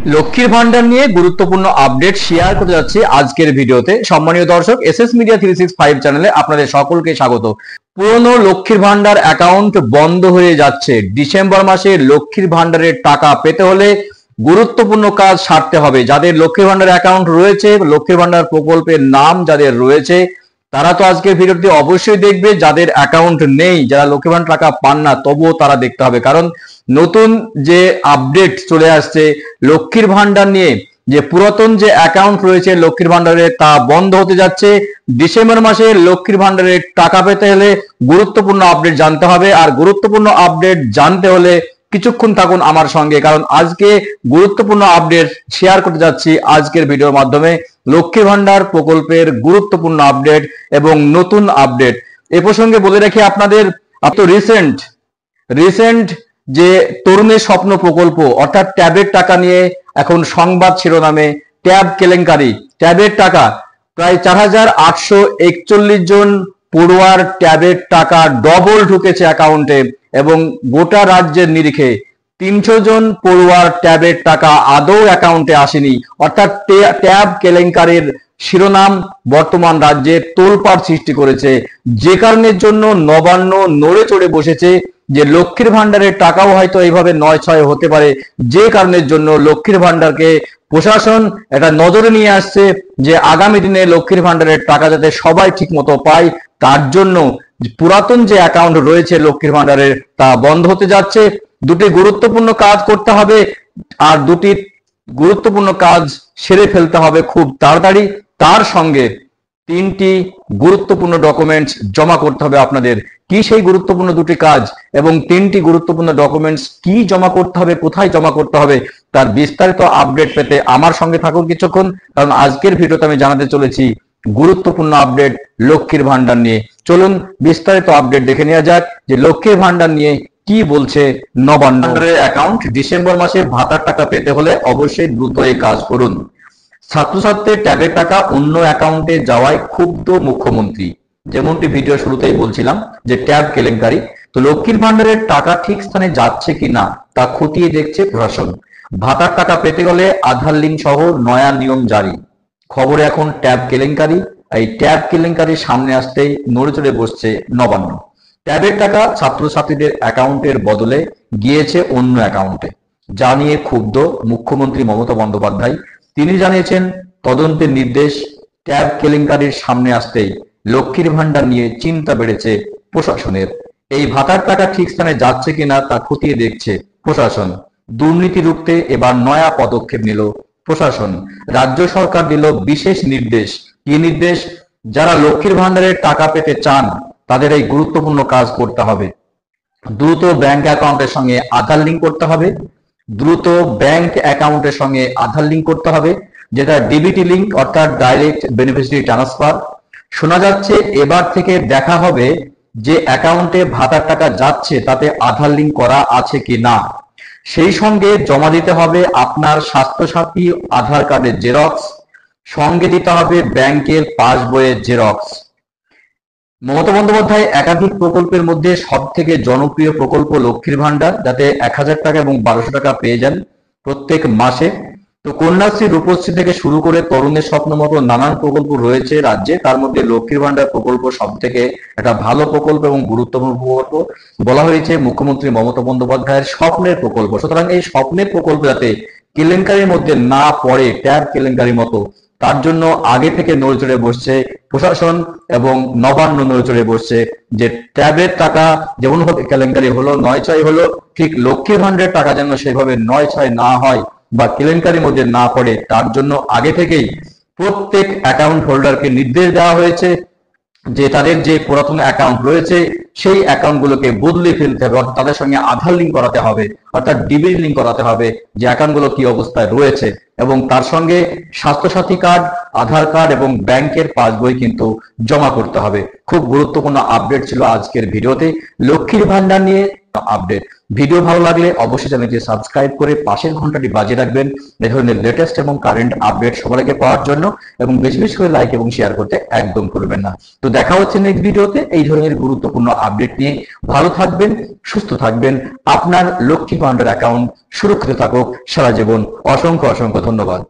লক্ষ্মীর ভান্ডার নিয়ে গুরুত্বপূর্ণ আপডেট শেয়ার করতে যাচ্ছি আজকের ভিডিওতে। সম্মানীয় দর্শক, এসএস মিডিয়া 365 চ্যানেলে আপনাদের সকলকে স্বাগত। পুরনো লক্ষ্মীর ভান্ডার অ্যাকাউন্ট বন্ধ হয়ে যাচ্ছে। ডিসেম্বর মাসে লক্ষ্মীর ভান্ডারের টাকা পেতে হলে গুরুত্বপূর্ণ কাজ সারতে হবে। যাদের লক্ষ্মীর ভান্ডার অ্যাকাউন্ট রয়েছে, লক্ষ্মীর ভান্ডার প্রকল্পের নাম যাদের রয়েছে, তারা তো আজকের ভিডিওটি অবশ্যই দেখবে। যাদের অ্যাকাউন্ট নেই, যারা লক্ষ্মীর ভান্ডার টাকা পান না, তবুও তারা দেখতে হবে, কারণ নতুন যে আপডেট চলে আসছে লক্ষ্মীর ভান্ডার নিয়ে। যে পুরাতন যে অ্যাকাউন্ট রয়েছে লক্ষ্মীর ভান্ডারে, তা বন্ধ হতে যাচ্ছে। ডিসেম্বর মাসে লক্ষ্মীর ভান্ডারের টাকা পেতে হলে গুরুত্বপূর্ণ আপডেট জানতে হবে। আর গুরুত্বপূর্ণ আপডেট জানতে হলে কিছুক্ষণ থাকুন আমার সঙ্গে, কারণ আজকে গুরুত্বপূর্ণ আপডেট শেয়ার করতে যাচ্ছি আজকের ভিডিওর মাধ্যমে। লক্ষ্মীর ভান্ডার প্রকল্পের গুরুত্বপূর্ণ আপডেট এবং নতুন আপডেট এ প্রসঙ্গে বলে রাখি আপনাদের। রিসেন্ট যে তরুণের স্বপ্ন প্রকল্প অর্থাৎ ট্যাবের টাকা নিয়ে এখন সংবাদ শিরোনামে ট্যাব কেলেঙ্কারি। ট্যাবের টাকা প্রায় 4,841 জন পড়ুয়ার ট্যাবের টাকা ডবল ঢুকেছে অ্যাকাউন্টে, এবং গোটা রাজ্যের নিরিখে 300 জন পড়ুয়ার ট্যাবের টাকা আদৌ অ্যাকাউন্টে আসেনি। অর্থাৎ ট্যাব কেলেঙ্কারির শিরোনাম বর্তমান রাজ্যে তোলপাড় সৃষ্টি করেছে, যে কারণের জন্য নবান্ন নড়ে চড়ে বসেছে যে লক্ষ্মীর ভান্ডারের টাকাও হয়তো এইভাবে নয় ছয় হতে পারে। যে কারণের জন্য লক্ষ্মীর ভান্ডারকে প্রশাসন এটা নজরে নিয়ে আসছে যে আগামী দিনে লক্ষ্মীর ভান্ডারের টাকা যাতে সবাই ঠিক মতো পায়, তার জন্য পুরাতন যে অ্যাকাউন্ট রয়েছে লক্ষ্মীর ভান্ডারের তা বন্ধ হতে যাচ্ছে। দুটি গুরুত্বপূর্ণ কাজ করতে হবে, আর দুটি গুরুত্বপূর্ণ কাজ সেরে ফেলতে হবে খুব তাড়াতাড়ি। তার সঙ্গে 3টি গুরুত্বপূর্ণ ডকুমেন্টস জমা করতে হবে আপনাদের। কি সেই গুরুত্বপূর্ণ দুটি কাজ এবং 3টি গুরুত্বপূর্ণ ডকুমেন্টস কি জমা করতে হবে, কোথায় জমা করতে হবে, তার বিস্তারিত আপডেট পেতে আমার সঙ্গে থাকুন কিছুক্ষণ, কারণ আজকের ভিডিওতে আমি জানাতে চলেছি গুরুত্বপূর্ণ আপডেট লক্ষ্মীর ভান্ডার নিয়ে। চলুন বিস্তারিত আপডেট দেখে নেওয়া যাক যে লক্ষ্মীর ভান্ডার নিয়ে কি বলছে নবান্ন। অ্যাকাউন্ট ডিসেম্বর মাসে ভাতার টাকা পেতে হলে অবশ্যই দ্রুত এই কাজ করুন। ছাত্রছাত্রীর ট্যাবের টাকা অন্য অ্যাকাউন্টে যাওয়ায় ক্ষুব্ধ মুখ্যমন্ত্রী। যেমনটি ভিডিও শুরুতেই বলছিলাম যে ট্যাব কেলেঙ্কারি, তো লক্ষ্মীর ভান্ডারের টাকা ঠিক স্থানে যাচ্ছে কিনা তা খতিয়ে দেখছে প্রশাসন। ভাতার টাকা পেতে গেলে আধার লিঙ্ক সহ নয়া নিয়ম জারি। খবরে এখন ট্যাব কেলেঙ্কারি। এই ট্যাব কেলেঙ্কারির সামনে আসতেই নড়ে চড়ে বসছে নবান্ন। ট্যাবের টাকা ছাত্রছাত্রীদের অ্যাকাউন্টের বদলে গিয়েছে অন্য অ্যাকাউন্টে, যা নিয়ে ক্ষুব্ধ মুখ্যমন্ত্রী মমতা বন্দ্যোপাধ্যায়। তিনি জানিয়েছেন তদন্তের নির্দেশ। ট্যাব কেলেঙ্কারির সামনে আসতেই লক্ষ্মীর ভান্ডার নিয়ে চিন্তা বেড়েছে প্রশাসনের। এই ভাতার টাকা ঠিক স্থানে যাচ্ছে কিনা তা খতিয়ে দেখছে প্রশাসন। দুর্নীতি রুখতে এবার নয়া পদক্ষেপ নিল প্রশাসন। রাজ্য সরকার দিল বিশেষ নির্দেশ। কি নির্দেশ? যারা লক্ষ্মীর ভান্ডারের টাকা পেতে চান তাদের এই গুরুত্বপূর্ণ কাজ করতে হবে। দ্রুত ব্যাংক অ্যাকাউন্টের সঙ্গে আধার লিঙ্ক করতে হবে। যেটা ডিবিটি লিঙ্ক অর্থাৎ ডাইরেক্ট বেনিফিশিয়ারি ট্রান্সফার। শোনা যাচ্ছে এবার থেকে দেখা হবে যে অ্যাকাউন্টে ভাতার টাকা যাচ্ছে তাতে আধার লিঙ্ক করা আছে কি না। সেই সঙ্গে জমা দিতে হবে আপনার স্বাস্থ্যসাথী আধার কার্ডের জেরক্স, সঙ্গে দিতে হবে ব্যাংকের পাসবইয়ের জেরক্স। মমতা বন্দ্যোপাধ্যায় একাধিক প্রকল্পের মধ্যে সব থেকে জনপ্রিয় প্রকল্প লক্ষ্মীর ভান্ডার, যাতে 1000 টাকা এবং 1200 টাকা পেয়ে যান প্রত্যেক মাসে। তো কন্যাশ্রী, রূপশ্রী থেকে শুরু করে তরুণের স্বপ্ন মতো নানান প্রকল্প রয়েছে রাজ্যে। তার মধ্যে লক্ষ্মীর ভান্ডার প্রকল্প সব থেকে একটা ভালো প্রকল্প এবং গুরুত্বপূর্ণ প্রকল্প। বলা হয়েছে মুখ্যমন্ত্রী মমতা বন্দ্যোপাধ্যায়ের স্বপ্নের প্রকল্প। সুতরাং এই স্বপ্নের প্রকল্প যাতে কেলেঙ্কারির মধ্যে না পড়ে ট্যাব কেলেঙ্কারির মতো, তার জন্য আগে থেকে নড়েচড়ে বসছে প্রশাসন এবং নবান্ন নড়েচড়ে বসছে যে ট্যাবের টাকা যেমন কেলেঙ্কারি হলো, নয় ছয় হলো, ঠিক লক্ষ্মীর ভান্ডারের টাকা যেন সেভাবে নয় ছয় না হয় বা কেলেঙ্কারির মধ্যে না পড়ে, তার জন্য আগে থেকেই প্রত্যেক অ্যাকাউন্ট হোল্ডারকে নির্দেশ দেওয়া হয়েছে যে তাদের যে পুরাতন অ্যাকাউন্ট রয়েছে সেই অ্যাকাউন্টগুলোকে বদলে ফেলতে হবে, অর্থাৎ তাদের সঙ্গে আধার লিঙ্ক করাতে হবে, অর্থাৎ ডিবিটি লিঙ্ক করাতে হবে যে অ্যাকাউন্টগুলো কি অবস্থায় রয়েছে, এবং তার সঙ্গে স্বাস্থ্যসাথী কার্ড, আধার কার্ড এবং ব্যাংকের পাসবই কিন্তু জমা করতে হবে। খুব গুরুত্বপূর্ণ আপডেট ছিল আজকের ভিডিওতে। লক্ষ্মীর ভান্ডার নিয়ে আপডেট। ভিডিও ভালো লাগলে অবশ্যই চ্যানেলটি সাবস্ক্রাইব করে পাশের ঘন্টাটি বাজিয়ে রাখবেন এই ধরনের লেটেস্ট এবং কারেন্ট আপডেট সবার আগে পাওয়ার জন্য, এবং বেশি বেশি করে লাইক এবং শেয়ার করতে একদম ভুলবেন না। তো দেখা হচ্ছে নেক্সট ভিডিওতে এই ধরনের গুরুত্বপূর্ণ আপডেট নিয়ে। ভালো থাকবেন, সুস্থ থাকবেন, আপনার লক্ষ্মী ভান্ডার অ্যাকাউন্ট সুরক্ষিত থাকুক সারা জীবন। অসংখ্য অসংখ্য ধন্যবাদ।